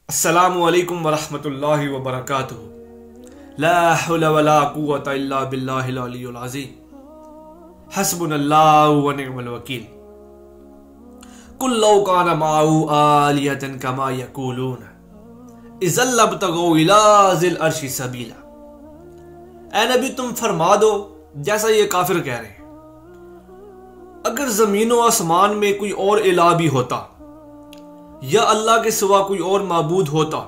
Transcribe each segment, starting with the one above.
अस्सलामु अलैकुम वरहमतुल्लाहि वबरकातुहू। ला हौला वला कुव्वता इल्ला बिल्लाहिल अलियुल अज़ीम। हस्बुनल्लाहु व निअमल वकील। कुल लौ काना माअहू आलिहतन कमा यक़ूलून इज़्ज़ल लब्तगू इला ज़िल अर्शि सबीला। ऐ नबी, तुम फरमा दो जैसा ये काफिर कह रहे हैं, अगर जमीन व आसमान में कोई और इलाह भी होता या अल्लाह के सिवा कोई और माबूद होता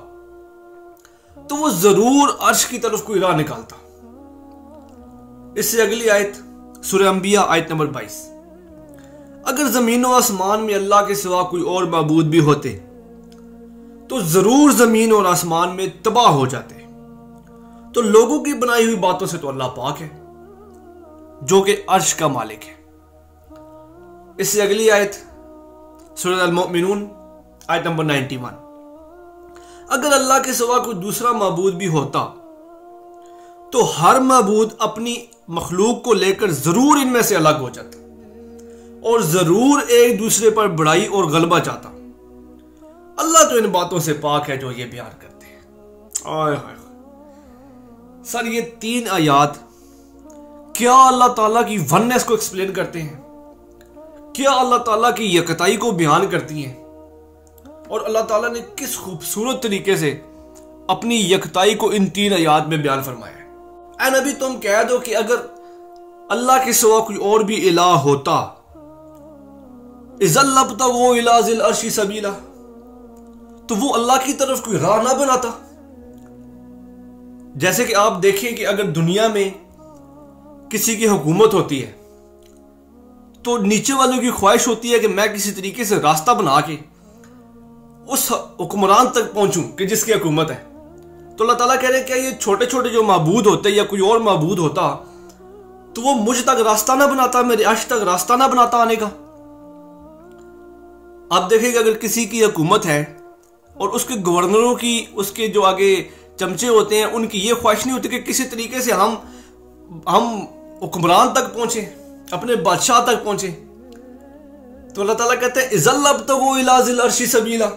तो वो जरूर अर्श की तरफ कोई राह निकालता। इससे अगली आयत सूरह अंबिया आयत नंबर 22। अगर जमीन व आसमान में अल्लाह के सिवा कोई और माबूद भी होते तो जरूर जमीन और आसमान में तबाह हो जाते। तो लोगों की बनाई हुई बातों से तो अल्लाह पाक है जो कि अर्श का मालिक है। इससे अगली आयत सूरह अल-मुमिनून आयत नंबर 91। अगर अल्लाह के सिवा कोई दूसरा माबूद भी होता तो हर माबूद अपनी मखलूक को लेकर जरूर इनमें से अलग हो जाता और जरूर एक दूसरे पर बड़ाई और गलबा चाहता। अल्लाह तो इन बातों से पाक है जो ये बयान करते हैं। आय हाय सर, ये 3 आयात क्या अल्लाह ताला की वननेस को एक्सप्लेन करते हैं? क्या अल्लाह ताला की यकताई को बयान करती हैं? और अल्लाह ताला ने किस खूबसूरत तरीके से अपनी यकताई को इन 3 आयात में बयान फरमाया है। ऐ नबी, तुम कह दो कि अगर अल्लाह के सिवा कोई और भी इलाह होता इज़्ज़ल लब्तगू इला ज़िल अर्शि सबीला, तो वो अल्लाह की तरफ कोई राह ना बनाता। जैसे कि आप देखें कि अगर दुनिया में किसी की हुकूमत होती है तो नीचे वालों की ख्वाहिश होती है कि मैं किसी तरीके से रास्ता बना के उस हुक्मरान तक पहुंचूं कि जिसकी हुकूमत है। तो अल्लाह ताला कह रहे हैं क्या ये छोटे छोटे जो माबूद होते या कोई और माबूद होता तो वो मुझ तक रास्ता ना बनाता, मेरे अर्श तक रास्ता ना बनाता आने का। आप देखेंगे अगर किसी की हुकूमत है और उसके गवर्नरों की, उसके जो आगे चमचे होते हैं, उनकी ये ख्वाहिश नहीं होती कि किसी तरीके से हम हुक्मरान तक पहुंचे, अपने बादशाह तक पहुंचे। तो अल्लाह ताला कहते हैं इज़्ज़ल लब्तगू इला ज़िल अर्शि सबीला।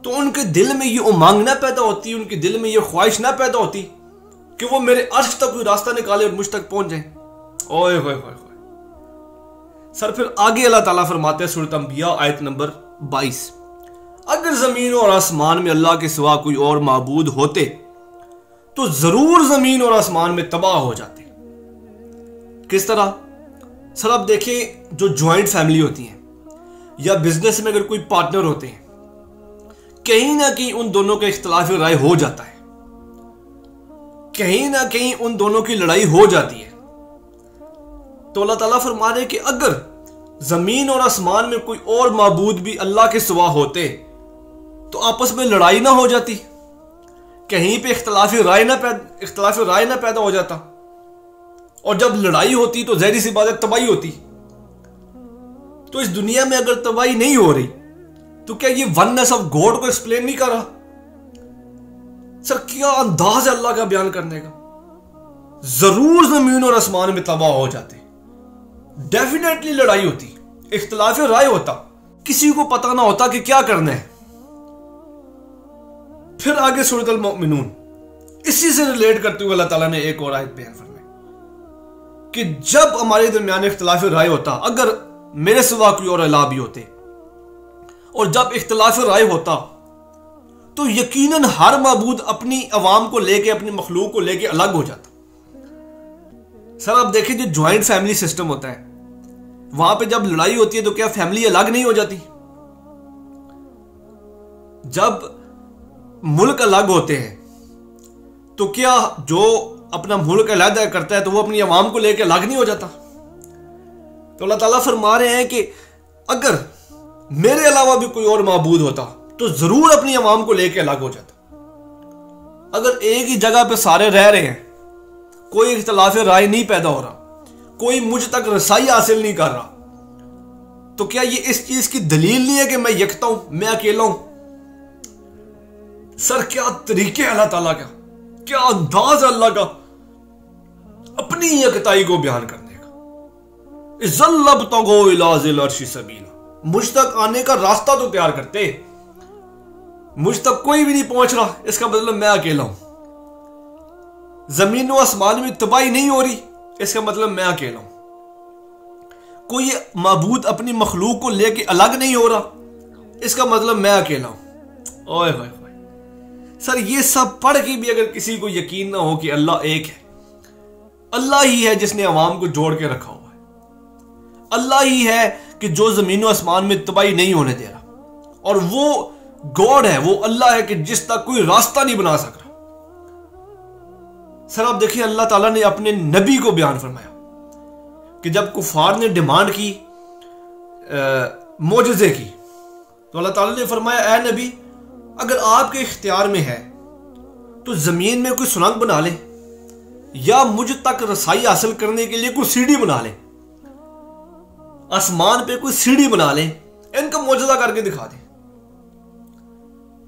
तो उनके दिल में ये उमंग ना पैदा होती, उनके दिल में ये ख्वाहिश ना पैदा होती कि वो मेरे अर्श तक कोई रास्ता निकाले और मुझ तक पहुंच जाए। ओए होए होए सर, फिर आगे अल्लाह ताला फरमाते हैं सूरह अंबिया आयत नंबर 22। अगर जमीन और आसमान में अल्लाह के सिवा कोई और माबूद होते तो जरूर जमीन और आसमान में तबाह हो जाते। किस तरह? सर आप देखें, जो ज्वाइंट फैमिली होती है या बिजनेस में अगर कोई पार्टनर होते हैं, कहीं ना कहीं उन दोनों का इख्तिलाफ राय हो जाता है, कहीं ना कहीं उन दोनों की लड़ाई हो जाती है। तो अल्लाह ताला फरमा रहे कि अगर जमीन और आसमान में कोई और माबूद भी अल्लाह के सिवा होते तो आपस में लड़ाई ना हो जाती, कहीं पे इख्तिलाफ राय ना पैदा हो जाता। और जब लड़ाई होती तो ज़ाहिर सी बात है तबाही होती। तो इस दुनिया में अगर तबाही नहीं हो रही तो क्या ये वननेस ऑफ गॉड को एक्सप्लेन नहीं कर रहा? सर क्या अंदाज है अल्लाह का बयान करने का। जरूर जमीन और आसमान में तबाह हो जाते, डेफिनेटली लड़ाई होती, इख्तिलाफ राय होता, किसी को पता ना होता कि क्या करना है। फिर आगे सूरह अल-मुमिनून इसी से रिलेट करते हुए अल्लाह ताला ने एक और आयत बयान फरमाई कि जब हमारे दरमियान इख्तिलाफ राय होता, अगर मेरे सिवा कोई और इलाह भी होते, और जब इख्तिलाफ राय होता तो यकीनन हर माबूद अपनी अवाम को लेके, अपनी मखलूक को लेके अलग हो जाता। सर आप देखें, जो ज्वाइंट फैमिली सिस्टम होता है वहां पे जब लड़ाई होती है तो क्या फैमिली अलग नहीं हो जाती? जब मुल्क अलग होते हैं तो क्या जो अपना मुल्क अलग करता है तो वो अपनी अवाम को लेकर अलग नहीं हो जाता? तो अल्लाह ताला फरमा रहे हैं कि अगर मेरे अलावा भी कोई और माबूद होता तो जरूर अपनी अवाम को लेकर अलग हो जाता। अगर एक ही जगह पे सारे रह रहे हैं, कोई इख्तिलाफ राय नहीं पैदा हो रहा, कोई मुझ तक रसाई हासिल नहीं कर रहा, तो क्या ये इस चीज की दलील नहीं है कि मैं यकता हूं, मैं अकेला हूं? सर क्या तरीके अल्लाह ताला का, क्या अंदाज अल्लाह का अपनी यकताई को बयान करने का। इज़्ज़ल लब्तगू इला ज़िल अर्शि सबीला, मुझ तक आने का रास्ता तो तैयार करते। मुझ तक कोई भी नहीं पहुंच रहा, इसका मतलब मैं अकेला हूं। जमीन व आसमान में तबाही नहीं हो रही, इसका मतलब मैं अकेला हूं। कोई माबूद अपनी मखलूक को लेके अलग नहीं हो रहा, इसका मतलब मैं अकेला हूं। ओए होए होए सर, ये सब पढ़ के भी अगर किसी को यकीन ना हो कि अल्लाह एक है, अल्लाह ही है जिसने अवाम को जोड़ के रखा हुआ है, अल्लाह ही है कि जो जमीन व आसमान में तबाही नहीं होने दे रहा, और वो गॉड है, वो अल्लाह है कि जिस तक कोई रास्ता नहीं बना सक रहा। सर आप देखिए, अल्लाह ताला ने अपने नबी को बयान फरमाया कि जब कुफार ने डिमांड की मोजज़े की, तो अल्लाह ताला ने फरमाया, ऐ नबी, अगर आपके इख्तियार में है तो जमीन में कोई सुरंग बना ले, या मुझ तक रसाई हासिल करने के लिए कोई सीढ़ी बना ले, आसमान पे कोई सीढ़ी बना ले, इनका मोजज़ा करके दिखा दे।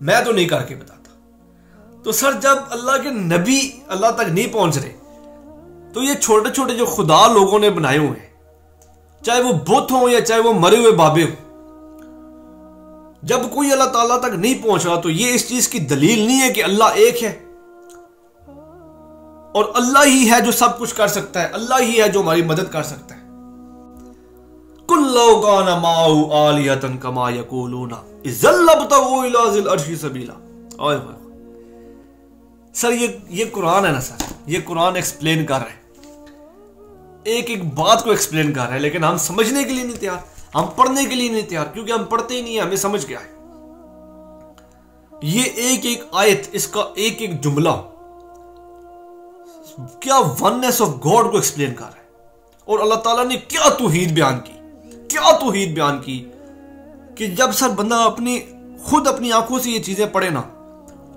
मैं तो नहीं करके बताता। तो सर जब अल्लाह के नबी अल्लाह तक नहीं पहुंच रहे, तो ये छोटे छोटे जो खुदा लोगों ने बनाए हुए हैं, चाहे वो बुत हो या चाहे वो मरे हुए बाबे हो, जब कोई अल्लाह ताला तक नहीं पहुंच रहा, तो ये इस चीज की दलील नहीं है कि अल्लाह एक है और अल्लाह ही है जो सब कुछ कर सकता है, अल्लाह ही है जो हमारी मदद कर सकता है। कुल्लौ काना माउ आलियतन कमा यकूलूना इज़ल्लबतगू इला ज़िल अर्शी सबीला। ओए होए सर, ये कुरान है ना सर, ये कुरान एक्सप्लेन कर रहा है, एक एक बात को एक्सप्लेन कर रहा है, लेकिन हम समझने के लिए नहीं तैयार, हम पढ़ने के लिए नहीं तैयार, क्योंकि हम पढ़ते ही नहीं है, हमें समझ गया है। ये एक एक आयत, इसका एक एक जुमला क्या वननेस ऑफ गॉड को एक्सप्लेन कर रहा है, और अल्लाह ताला ने क्या तौहीद बयान की, क्या तौहीद बयान की कि जब सर बंदा खुद अपनी आंखों से ये चीजें पढ़े ना,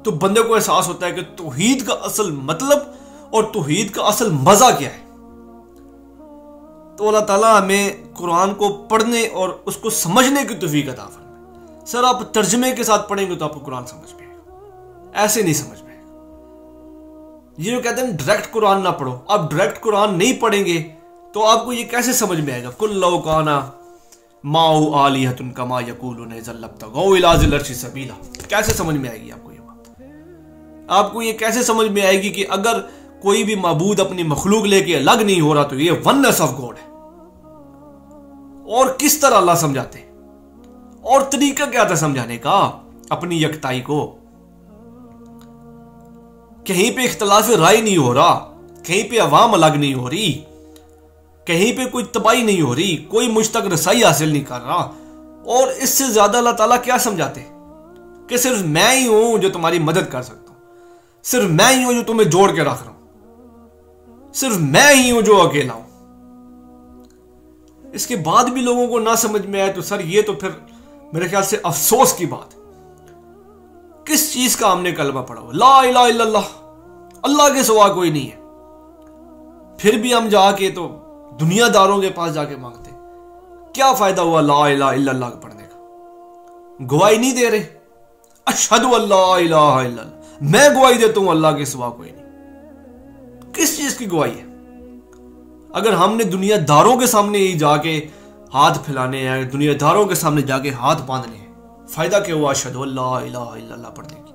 तो बंदे को एहसास होता है कि तौहीद का असल मतलब और तौहीद का असल मजा क्या है। तो अल्लाह ताला हमें कुरान को पढ़ने और उसको समझने की तौफीक अता फरमाए। सर आप तर्जमे के साथ पढ़ेंगे तो आपको कुरान समझ में आएगा, ऐसे नहीं समझ में आएगा। ये जो कहते हैं डायरेक्ट कुरान ना पढ़ो, आप डायरेक्ट कुरान नहीं पढ़ेंगे तो आपको ये कैसे समझ में आएगा। कुल्लौ काना माउ आलिहतुन कमा यकूलूना इज़ल्लबतगू इला ज़िल अर्शी सबीला, कैसे समझ में आएगी आपको ये बात? आपको ये कैसे समझ में आएगी कि अगर कोई भी माबूद अपनी मखलूक लेके अलग नहीं हो रहा, तो ये वननेस ऑफ गॉड है। और किस तरह अल्लाह समझाते हैं, और तरीका क्या था समझाने का अपनी यकताई को। कहीं पे इख्तिलाफ राय नहीं हो रहा, कहीं पे अवाम अलग नहीं हो रही, कहीं पे कोई तबाही नहीं हो रही, कोई मुझ तक रसाई हासिल नहीं कर रहा। और इससे ज्यादा अल्लाह ताला क्या समझाते कि सिर्फ मैं ही हूं जो तुम्हारी मदद कर सकता हूं, सिर्फ मैं ही हूं जो तुम्हें जोड़ के रख रहा हूं, सिर्फ मैं ही हूं जो अकेला हूं। इसके बाद भी लोगों को ना समझ में आए तो सर ये तो फिर मेरे ख्याल से अफसोस की बात है। किस चीज का हमने कलमा पढ़ा हुआ, ला इलाहा इल्लल्लाह, अल्लाह के सिवा कोई नहीं है, फिर भी हम जाके तो दुनियादारों के पास जाके मांगते। क्या फायदा हुआ ला इलाहा इल्लल्लाह पढ़ने का? गवाही नहीं दे रहे, अशहदु अल्ला इलाहा इल्लल्लाह, मैं गवाही देता हूं अल्लाह के सिवा कोई नहीं। किस चीज की गवाही है? अगर हमने दुनियादारों के सामने ही जाके हाथ फैलाने हैं, दुनियादारों के सामने जाके हाथ बांधने हैं, फायदा क्या हुआ अशहदु अल्ला इलाहा इल्लल्लाह पढ़ने की?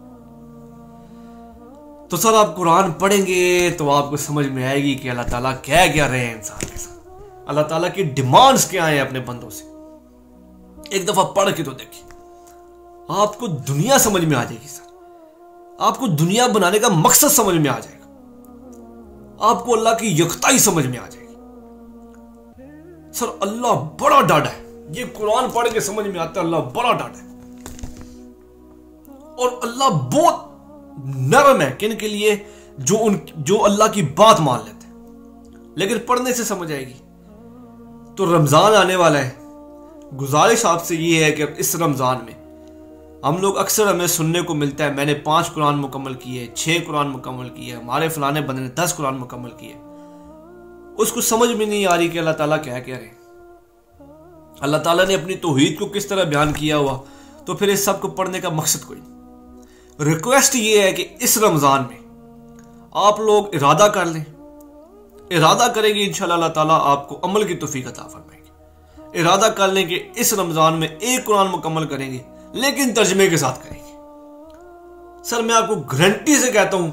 तो सर आप कुरान पढ़ेंगे तो आपको समझ में आएगी कि अल्लाह ताला क्या रहे हैं इंसान के साथ, अल्लाह ताला की डिमांड्स क्या हैं अपने बंदों से। एक दफा पढ़ के तो देखिए, आपको दुनिया समझ में आ जाएगी सर, आपको दुनिया बनाने का मकसद समझ में आ जाएगा, आपको अल्लाह की यकताई समझ में आ जाएगी। सर अल्लाह बड़ा डाढ़ा है, ये कुरान पढ़ के समझ में आता है अल्लाह बड़ा डाढ़ा है, और अल्लाह बहुत नरम है किन के लिए, जो अल्लाह की बात मान लेते हैं। लेकिन पढ़ने से समझ आएगी। तो रमजान आने वाला है, गुजारिश आपसे ये है कि इस रमजान में हम लोग अक्सर हमें सुनने को मिलता है मैंने 5 कुरान मुकम्मल किए, 6 कुरान मुकम्मल किए, हमारे फलाने बंदे ने 10 कुरान मुकम्मल किए। उसको समझ में नहीं आ रही कि अल्लाह ताला क्या कह रहे, अल्लाह ताला ने अपनी तौहीद को किस तरह बयान किया हुआ। तो फिर इस सब को पढ़ने का मकसद कोई नहीं। रिक्वेस्ट ये है कि इस रमजान में आप लोग इरादा कर लें, इरादा करेंगे इंशाअल्लाह अल्लाह ताला आपको अमल की तौफीक अता फरमाएंगे। इरादा कर लें कि इस रमजान में 1 कुरान मुकम्मल करेंगे, लेकिन तर्जमे के साथ करेंगे। सर मैं आपको गारंटी से कहता हूं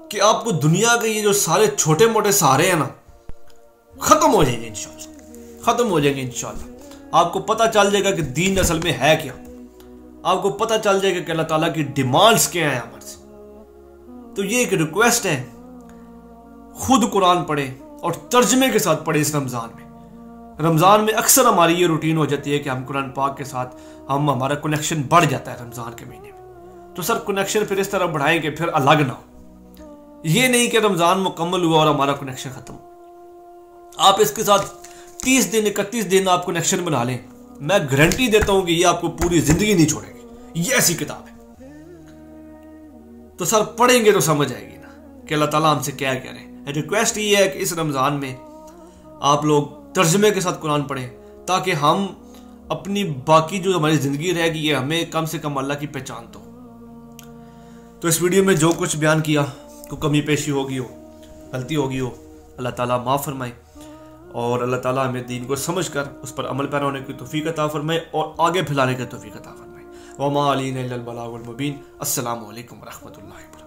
कि आपको दुनिया के ये जो सारे छोटे मोटे सहारे हैं ना, खत्म हो जाएंगे इंशाल्लाह, खत्म हो जाएंगे इंशाल्लाह। आपको पता चल जाएगा कि दीन असल में है क्या, आपको पता चल जाएगा कि अल्लाह ताला की डिमांड्स क्या है हमारे से। तो ये एक रिक्वेस्ट है, खुद कुरान पढ़े और तर्जमे के साथ पढ़े इस रमज़ान में। रमज़ान में अक्सर हमारी ये रूटीन हो जाती है कि हम कुरान पाक के साथ हमारा कनेक्शन बढ़ जाता है रमज़ान के महीने में। तो सर कनेक्शन फिर इस तरह बढ़ाएं कि फिर अलग ना हो, ये नहीं कि रमज़ान मुकम्मल हुआ और हमारा कनेक्शन ख़त्म। आप इसके साथ 30 दिन 31 दिन आप कनेक्शन बना लें, मैं गारंटी देता हूं कि ये आपको पूरी जिंदगी नहीं छोड़ेगी। ये ऐसी किताब है। तो सर पढ़ेंगे तो समझ आएगी ना कि अल्लाह ताला हमसे क्या कह रहे हैं। रिक्वेस्ट ये है कि इस रमज़ान में आप लोग तर्जमे के साथ कुरान पढ़ें, ताकि हम अपनी बाकी जो हमारी ज़िंदगी रहेगी है हमें कम से कम अल्लाह की पहचान तो इस वीडियो में जो कुछ बयान किया, कोई कमी पेशी होगी हो, गलती होगी हो, अल्लाह ताला माफ़ फरमाए और अल्लाह ताला हमें दीन को समझकर उस पर अमल पैरा होने की तौफीक अता फरमाए और आगे फैलाने की तौफीक अता फरमाए। वमा अलैना इल्लल बलागुल मुबीन। अस्सलामु अलैकुम व रहमतुल्लाहि व बरकातुहू।